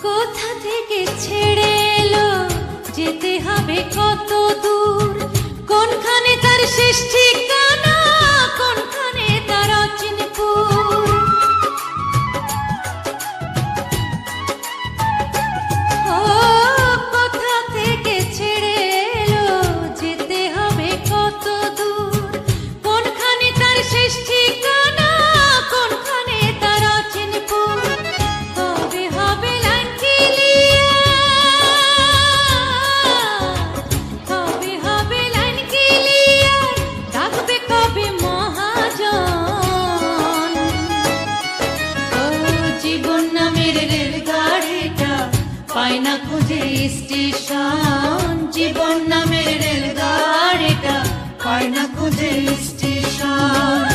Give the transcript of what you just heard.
কোথা থেকে ছেড়ে এলো, যেতে হবে কত দূর, কোনখানে তার শেষ ঠিকানা, কোনখানে তার অচিনপুর। ও কোথা থেকে ছেড়ে এলো, যেতে হবে কত দূর, কোনখানে তার শেষ ঠিকানা, কোনখানে তার অচিনপুর। কবে হবে লাইন ক্লিয়ার, কবে হবে লাইন ক্লিয়ার, ডাকবে কবে মহাজন। ও জীবন নামের রেলগাড়িটা পায় না খুঁজে স্টেশন, জীবন নামের রেলগাড়িটা পায় না খুঁজে স্টেশন।